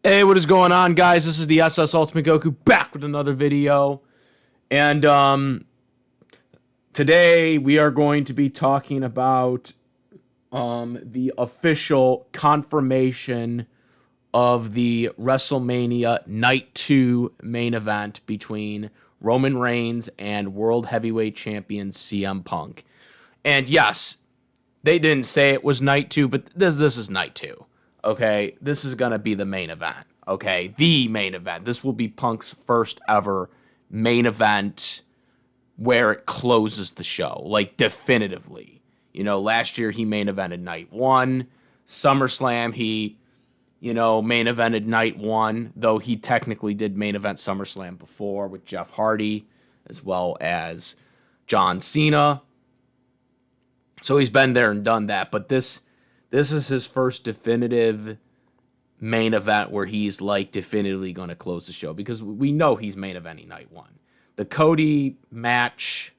Hey, what is going on, guys? This is the SS Ultimate Goku back with another video. And today we are going to be talking about the official confirmation of the Wrestlemania Night 2 main event between Roman Reigns and World Heavyweight Champion CM Punk. And yes, they didn't say it was Night 2, but this is Night 2. Okay, this is going to be the main event. Okay, the main event. This will be Punk's first ever main event where it closes the show, like definitively. You know, last year he main evented night 1. SummerSlam, he, main evented night 1, though he technically did main event SummerSlam before with Jeff Hardy as well as John Cena. So he's been there and done that, but this is his first definitive main event where he's like definitively going to close the show, because we know he's main eventing night 1. The Cody match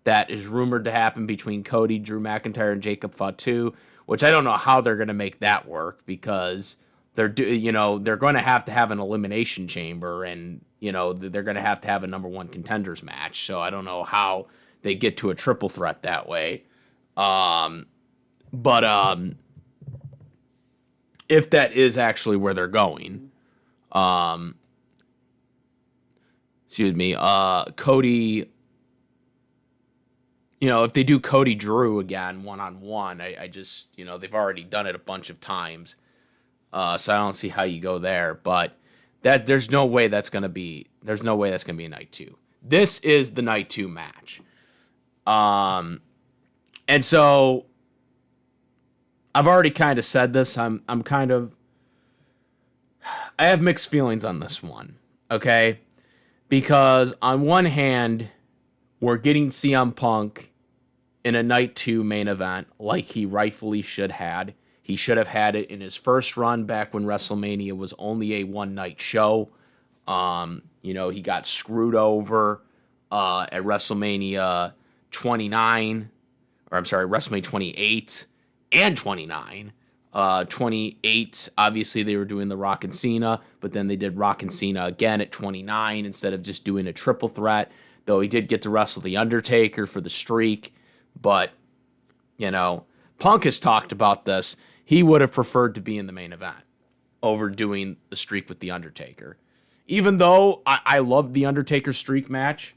that is rumored to happen between Cody, Drew McIntyre, and Jacob Fatu, which I don't know how they're going to make that work, because they're going to have an elimination chamber, and they're going to have a number 1 contenders match. So I don't know how they get to a triple threat that way. But if that is actually where they're going, Cody, if they do Cody Drew again, 1-on-1, I just, they've already done it a bunch of times. So I don't see how you go there, but there's no way that's going to be a night 2. This is the night 2 match. And so I've already kind of said this. I have mixed feelings on this one, okay? Because on one hand, we're getting CM Punk in a night 2 main event like he rightfully should had. He should have had it in his first run back when WrestleMania was only a one-night show. He got screwed over at WrestleMania 29, or I'm sorry, WrestleMania 28 and 29. 28, obviously they were doing the Rock and Cena, but then they did Rock and Cena again at 29 instead of just doing a triple threat, though he did get to wrestle The Undertaker for the streak. But, Punk has talked about this. He would have preferred to be in the main event over doing the streak with The Undertaker. Even though I love The Undertaker streak match,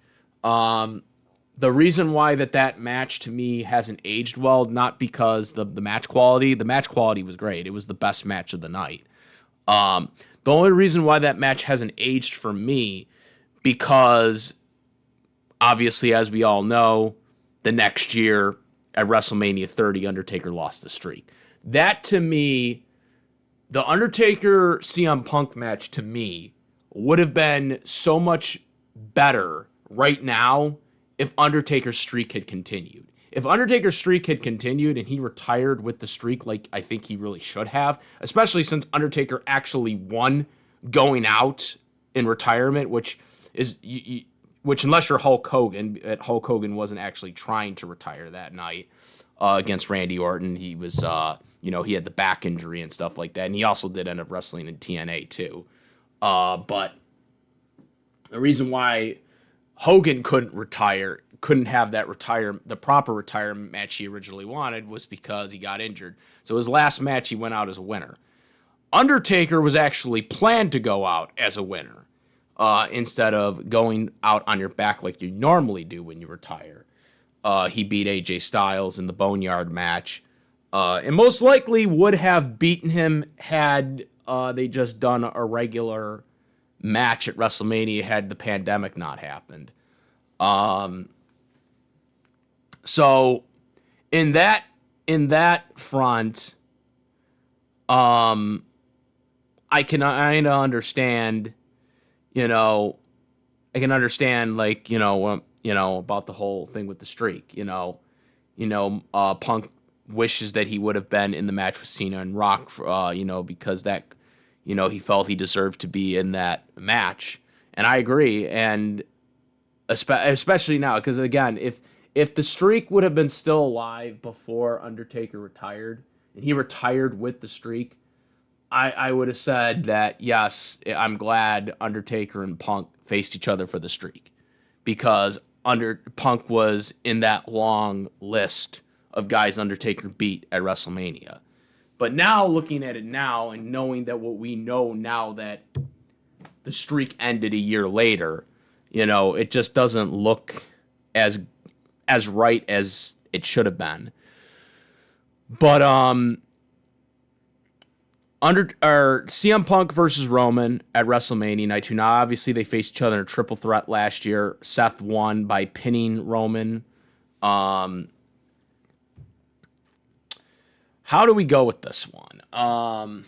the reason why that match to me hasn't aged well, not because the match quality. The match quality was great. It was the best match of the night. The only reason why that match hasn't aged for me, because obviously, as we all know, the next year at WrestleMania 30, Undertaker lost the streak. That to me, the Undertaker CM Punk match to me would have been so much better right now if Undertaker's streak had continued. If Undertaker's streak had continued and he retired with the streak like I think he really should have, especially since Undertaker actually won going out in retirement, which unless you're Hulk Hogan wasn't actually trying to retire that night against Randy Orton. He was, he had the back injury and stuff like that, and he also did end up wrestling in TNA too. But the reason why Hogan couldn't have the proper retirement match he originally wanted was because he got injured. So his last match, he went out as a winner. Undertaker was actually planned to go out as a winner instead of going out on your back like you normally do when you retire. He beat AJ Styles in the Boneyard match, and most likely would have beaten him had they just done a regular match at WrestleMania had the pandemic not happened. So in that front, I can kind of understand, about the whole thing with the streak, Punk wishes that he would have been in the match with Cena and Rock, because that, he felt he deserved to be in that match. And I agree. And especially now, because again, if the streak would have been still alive before Undertaker retired, and he retired with the streak, I would have said that, yes, I'm glad Undertaker and Punk faced each other for the streak, because Punk was in that long list of guys Undertaker beat at WrestleMania. But now, looking at it now and knowing that what we know now, that the streak ended a year later, it just doesn't look as right as it should have been. But CM Punk versus Roman at WrestleMania Night 2. Now, obviously, they faced each other in a triple threat last year. Seth won by pinning Roman. How do we go with this one?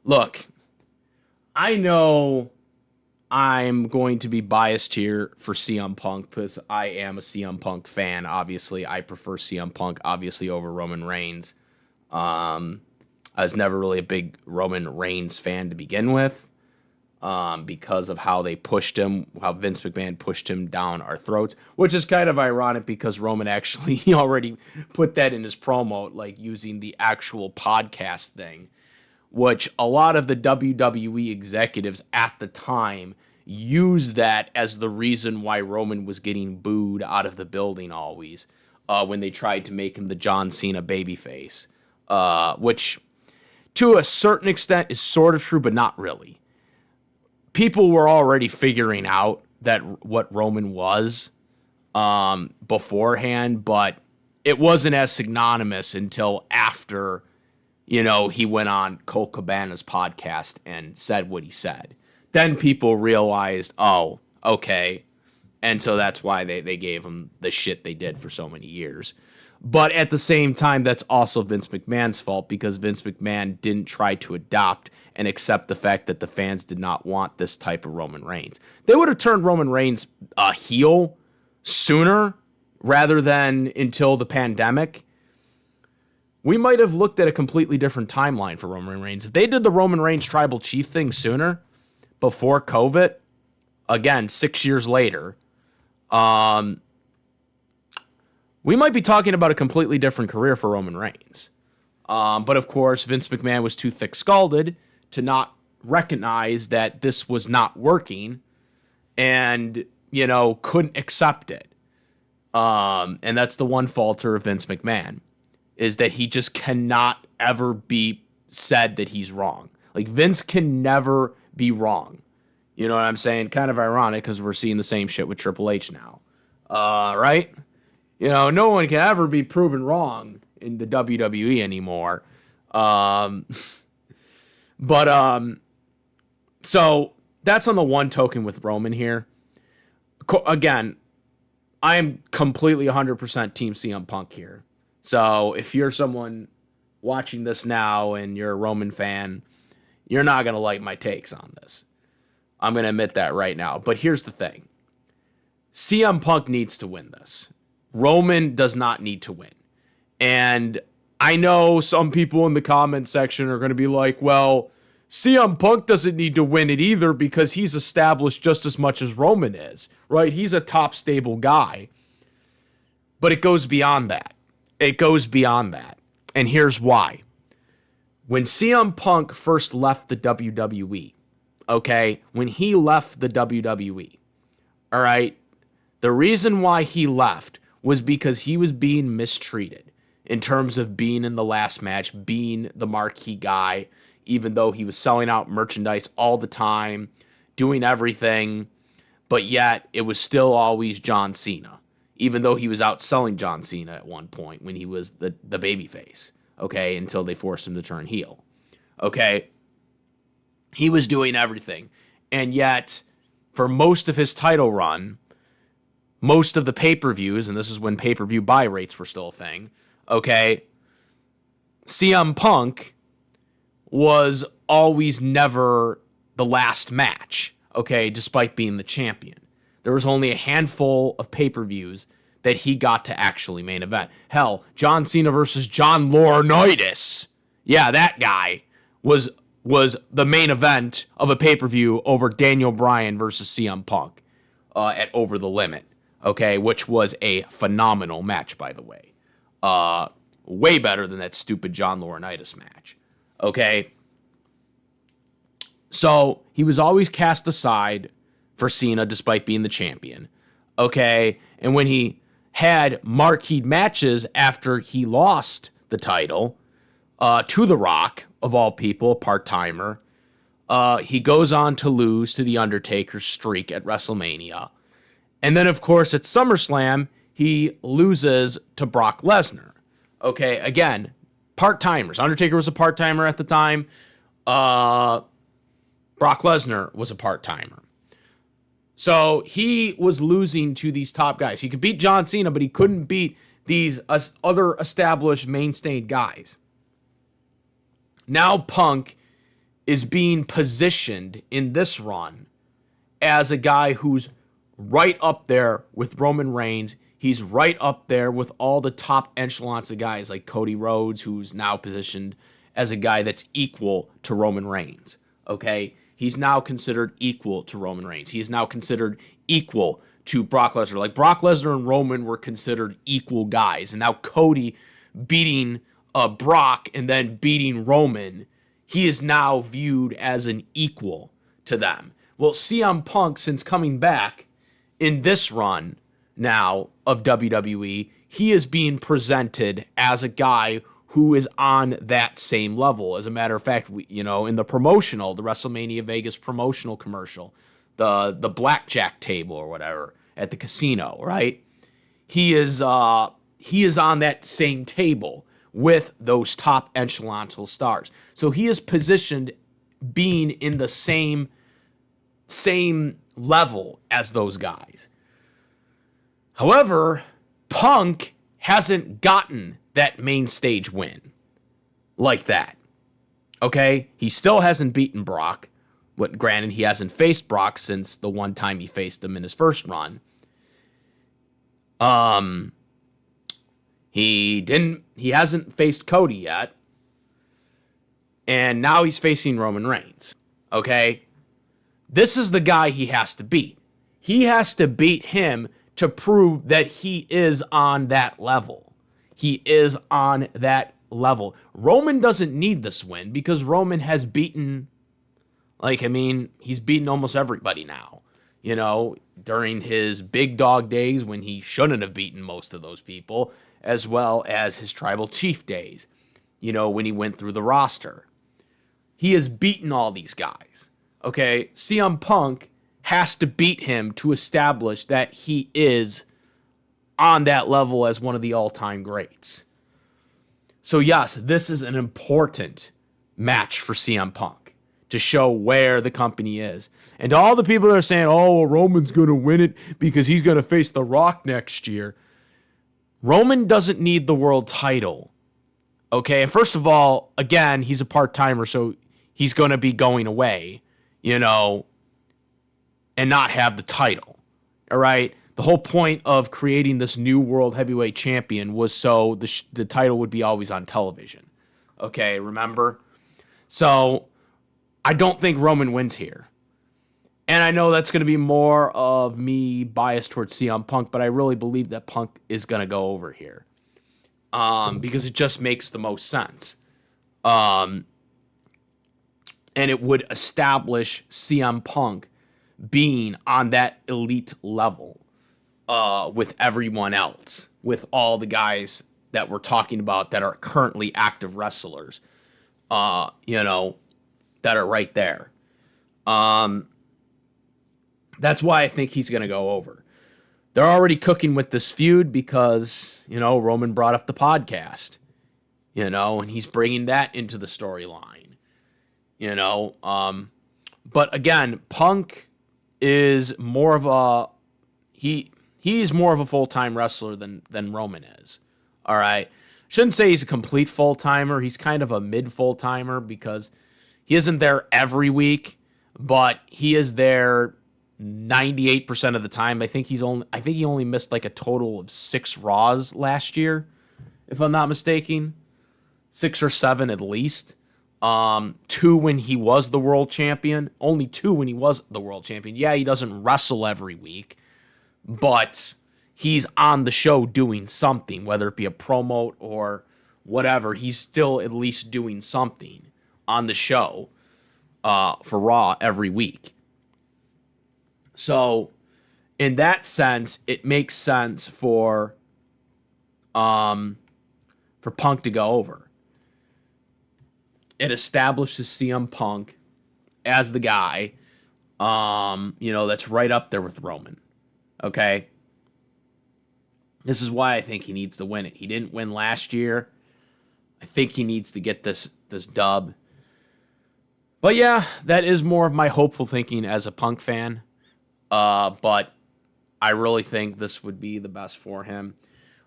Look, I know I'm going to be biased here for CM Punk because I am a CM Punk fan. Obviously, I prefer CM Punk, obviously, over Roman Reigns. I was never really a big Roman Reigns fan to begin with, because of how they pushed him, how Vince McMahon pushed him down our throats, which is kind of ironic because Roman actually already put that in his promo, like using the actual podcast thing, which a lot of the WWE executives at the time used that as the reason why Roman was getting booed out of the building always, when they tried to make him the John Cena babyface, which to a certain extent is sort of true, but not really. People were already figuring out that what Roman was beforehand, but it wasn't as synonymous until after, he went on Cole Cabana's podcast and said what he said. Then people realized, oh, okay. And so that's why they gave him the shit they did for so many years. But at the same time, that's also Vince McMahon's fault, because Vince McMahon didn't try to adopt and accept the fact that the fans did not want this type of Roman Reigns. They would have turned Roman Reigns a heel sooner rather than until the pandemic. We might have looked at a completely different timeline for Roman Reigns. If they did the Roman Reigns tribal chief thing sooner, before COVID, again, 6 years later, we might be talking about a completely different career for Roman Reigns. But of course, Vince McMahon was too thick-skulled to not recognize that this was not working and, couldn't accept it. And that's the one falter of Vince McMahon, is that he just cannot ever be said that he's wrong. Like, Vince can never be wrong. You know what I'm saying? Kind of ironic because we're seeing the same shit with Triple H now. Right? No one can ever be proven wrong in the WWE anymore. So that's on the one token with Roman here. Again, I am completely 100% Team CM Punk here. So if you're someone watching this now and you're a Roman fan, you're not going to like my takes on this. I'm going to admit that right now. But here's the thing. CM Punk needs to win this. Roman does not need to win. And I know some people in the comment section are going to be like, well, CM Punk doesn't need to win it either because he's established just as much as Roman is, right? He's a top stable guy. But it goes beyond that. It goes beyond that. And here's why. When CM Punk first left the WWE, okay, when he left the WWE, all right, the reason why he left was because he was being mistreated in terms of being in the last match, being the marquee guy, even though he was selling out merchandise all the time, doing everything, but yet it was still always John Cena, even though he was outselling John Cena at one point when he was the babyface, okay, until they forced him to turn heel, okay? He was doing everything, and yet for most of his title run, most of the pay-per-views, and this is when pay-per-view buy rates were still a thing, okay, CM Punk was always never the last match, okay, despite being the champion. There was only a handful of pay-per-views that he got to actually main event. Hell, John Cena versus John Laurinaitis, yeah, that guy was the main event of a pay-per-view over Daniel Bryan versus CM Punk at Over the Limit, okay, which was a phenomenal match, by the way. Way better than that stupid John Laurinaitis match. Okay? So he was always cast aside for Cena despite being the champion. Okay? And when he had marquee matches after he lost the title to The Rock, of all people, a part-timer, he goes on to lose to The Undertaker's streak at WrestleMania. And then, of course, at SummerSlam, he loses to Brock Lesnar. Okay, again, part-timers. Undertaker was a part-timer at the time. Brock Lesnar was a part-timer. So he was losing to these top guys. He could beat John Cena, but he couldn't beat these other established mainstay guys. Now Punk is being positioned in this run as a guy who's right up there with Roman Reigns. He's right up there with all the top echelons of guys like Cody Rhodes, who's now positioned as a guy that's equal to Roman Reigns. Okay? He's now considered equal to Roman Reigns. He is now considered equal to Brock Lesnar. Like Brock Lesnar and Roman were considered equal guys. And now Cody beating Brock and then beating Roman, he is now viewed as an equal to them. Well, CM Punk, since coming back in this run now of WWE, he is being presented as a guy who is on that same level. As a matter of fact, in the promotional, the WrestleMania Vegas promotional commercial, the blackjack table or whatever at the casino, right? He is on that same table with those top echelon stars. So he is positioned being in the same level as those guys. However, Punk hasn't gotten that main stage win like that. Okay? He still hasn't beaten Brock. Granted, he hasn't faced Brock since the one time he faced him in his first run. He hasn't faced Cody yet. And now he's facing Roman Reigns. Okay? This is the guy he has to beat. He has to beat him to prove that he is on that level. He is on that level. Roman doesn't need this win because Roman has beaten, he's beaten almost everybody now. During his big dog days when he shouldn't have beaten most of those people, as well as his tribal chief days, when he went through the roster. He has beaten all these guys. Okay, CM Punk has to beat him to establish that he is on that level as one of the all-time greats. So yes, this is an important match for CM Punk to show where the company is. And to all the people that are saying, oh, well, Roman's going to win it because he's going to face The Rock next year. Roman doesn't need the world title. Okay, and first of all, again, he's a part-timer, so he's going to be going away, and not have the title. All right? The whole point of creating this new world heavyweight champion was so the title would be always on television. Okay, remember? So I don't think Roman wins here. And I know that's going to be more of me biased towards CM Punk, but I really believe that Punk is going to go over here. Because it just makes the most sense. And it would establish CM Punk being on that elite level with everyone else, with all the guys that we're talking about that are currently active wrestlers, that are right there. That's why I think he's going to go over. They're already cooking with this feud because, Roman brought up the podcast, and he's bringing that into the storyline, But again, Punk is more of a, he's more of a full-time wrestler than Roman is. All right. Shouldn't say he's a complete full-timer. He's kind of a mid-full-timer because he isn't there every week, but he is there 98% of the time. I think he only missed like a total of 6 Raws last year, if I'm not mistaken. 6 or 7 at least. 2 when he was the world champion. Only 2 when he was the world champion. Yeah, he doesn't wrestle every week, but he's on the show doing something, whether it be a promo or whatever. He's still at least doing something, on the show for Raw every week. So in that sense, it makes sense for Punk to go over. It establishes CM Punk as the guy, that's right up there with Roman. Okay? This is why I think he needs to win it. He didn't win last year. I think he needs to get this dub. But yeah, that is more of my hopeful thinking as a Punk fan. But I really think this would be the best for him.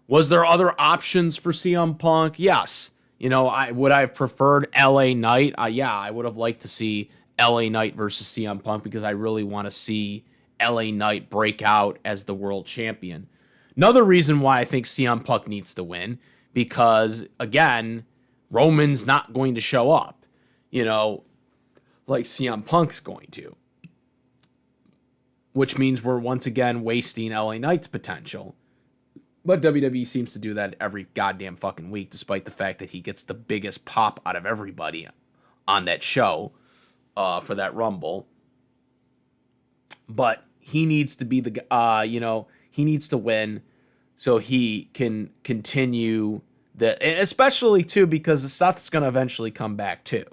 Was there other options for CM Punk? Yes. Would I have preferred LA Knight? Yeah, I would have liked to see LA Knight versus CM Punk because I really want to see LA Knight break out as the world champion. Another reason why I think CM Punk needs to win, because, again, Roman's not going to show up, like CM Punk's going to. Which means we're once again wasting LA Knight's potential. But WWE seems to do that every goddamn fucking week, despite the fact that he gets the biggest pop out of everybody on that show for that Rumble. But he needs to be he needs to win so he can continue especially too because Seth's going to eventually come back too.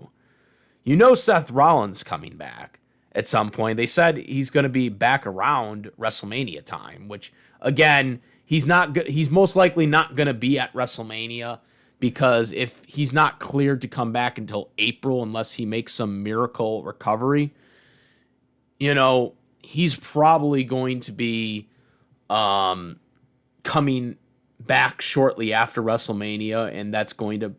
Seth Rollins coming back at some point. They said he's going to be back around WrestleMania time, which again, he's most likely not going to be at WrestleMania because if he's not cleared to come back until April unless he makes some miracle recovery, he's probably going to be coming back shortly after WrestleMania, and it's going to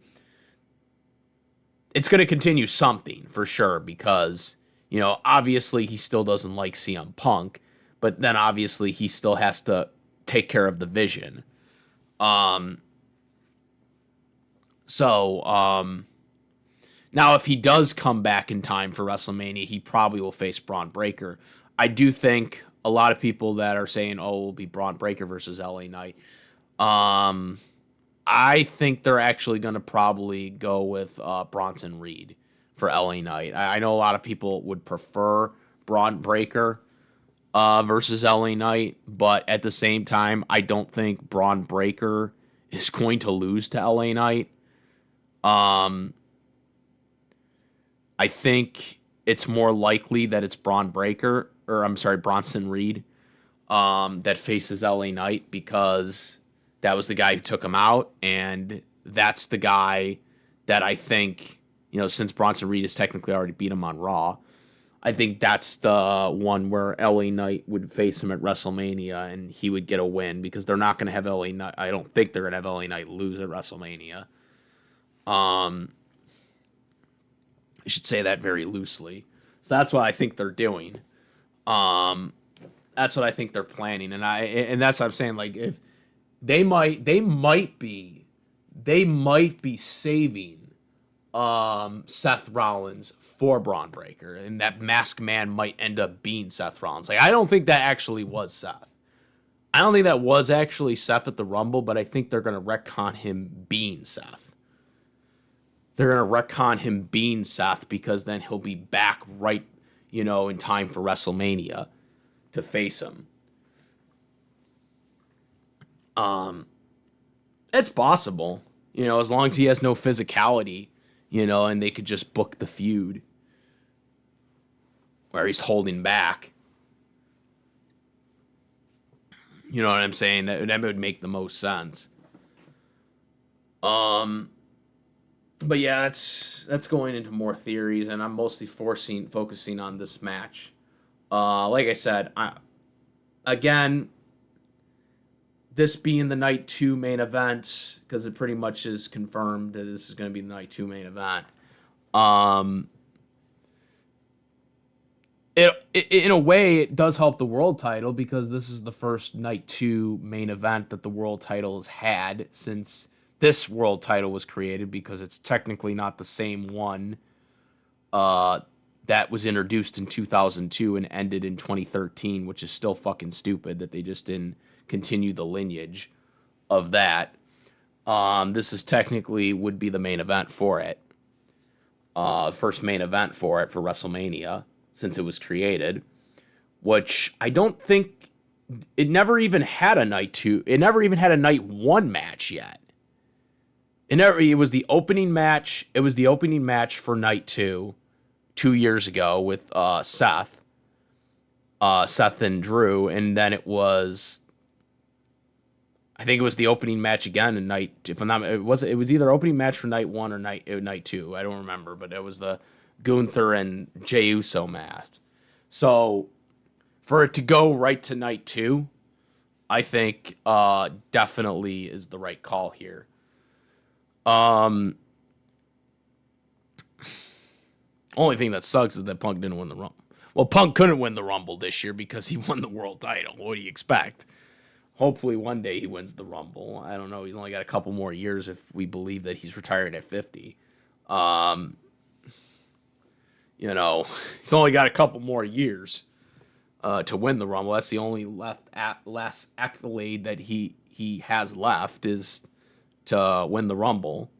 continue something for sure because, obviously he still doesn't like CM Punk, but then obviously he still has to take care of the vision. Now if he does come back in time for WrestleMania, he probably will face Braun Breaker. I do think a lot of people that are saying, it will be Braun Breaker versus LA Knight. I think they're actually going to probably go with Bronson Reed for LA Knight. I know a lot of people would prefer Braun Breaker versus LA Knight, but at the same time, I don't think Braun Breaker is going to lose to LA Knight. I think it's more likely that it's Bronson Reed that faces LA Knight because that was the guy who took him out, and that's the guy that I think, since Bronson Reed has technically already beat him on Raw, I think that's the one where LA Knight would face him at WrestleMania and he would get a win because they're not going to have LA Knight. I don't think they're going to have LA Knight lose at WrestleMania. I should say that very loosely. So that's what I think they're doing. That's what I think they're planning, and that's what I'm saying. Like if they might be saving Seth Rollins for Braun Breaker, and that masked man might end up being Seth Rollins. Like I don't think that actually was Seth. I don't think that was actually Seth at the Rumble, but I think they're going to retcon him being Seth. They're going to retcon him being Seth because then he'll be back right, in time for WrestleMania to face him. It's possible, as long as he has no physicality, and they could just book the feud where he's holding back. You know what I'm saying? That would make the most sense. But yeah, that's going into more theories, and I'm mostly focusing on this match. Like I said, this being the Night 2 main event, because it pretty much is confirmed that this is going to be the Night 2 main event. In a way, it does help the world title because this is the first Night 2 main event that the world title has had since this world title was created, because it's technically not the same one that was introduced in 2002 and ended in 2013, which is still fucking stupid that they just didn't continue the lineage of that. This is technically would be the main event for it. first main event for it for WrestleMania since it was created, which I don't think it never even had a night 2. It never even had a night 1 match yet. It was the opening match. It was the opening match for night 2 years ago with Seth and Drew, and then it was, I think it was the opening match again in night. If I'm not, it was either opening match for night 1 or night 2. I don't remember, but it was the Gunther and Jey Uso match. So for it to go right to night 2, I think definitely is the right call here. Only thing that sucks is that Punk didn't win the Rumble. Well, Punk couldn't win the Rumble this year because he won the world title. What do you expect? Hopefully one day he wins the Rumble. I don't know. He's only got a couple more years if we believe that he's retiring at 50. He's only got a couple more years to win the Rumble. That's the only last accolade that he has left is to win the Rumble.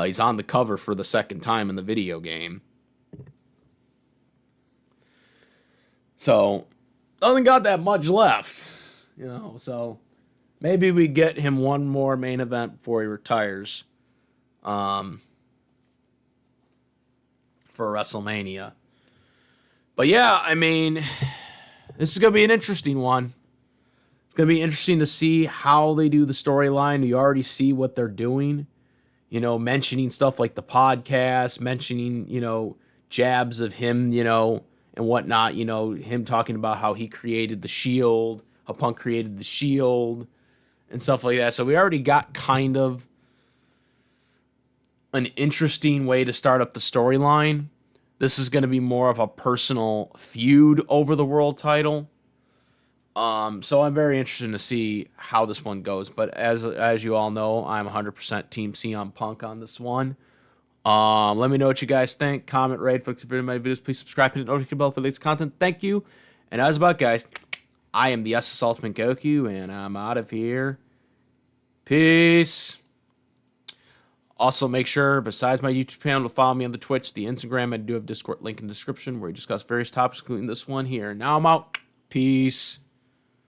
He's on the cover for the second time in the video game. So, doesn't got that much left. So maybe we get him one more main event before he retires for WrestleMania. But yeah, I mean, this is going to be an interesting one. It's going to be interesting to see how they do the storyline. You already see what they're doing, mentioning stuff like the podcast, mentioning, jabs of him, and whatnot, him talking about how he created the Shield, how Punk created the Shield and stuff like that. So we already got kind of an interesting way to start up the storyline. This is going to be more of a personal feud over the world title. So I'm very interested to see how this one goes. But as you all know, I'm 100% Team CM Punk on this one. Let me know what you guys think. Comment, rate, if you my videos, please subscribe and hit the notification bell for the latest content. Thank you. And as about, guys, I am the SS Ultimate Goku, and I'm out of here. Peace. Also, make sure, besides my YouTube channel, to follow me on the Twitch, the Instagram, I do have Discord link in the description where we discuss various topics, including this one here. Now I'm out. Peace.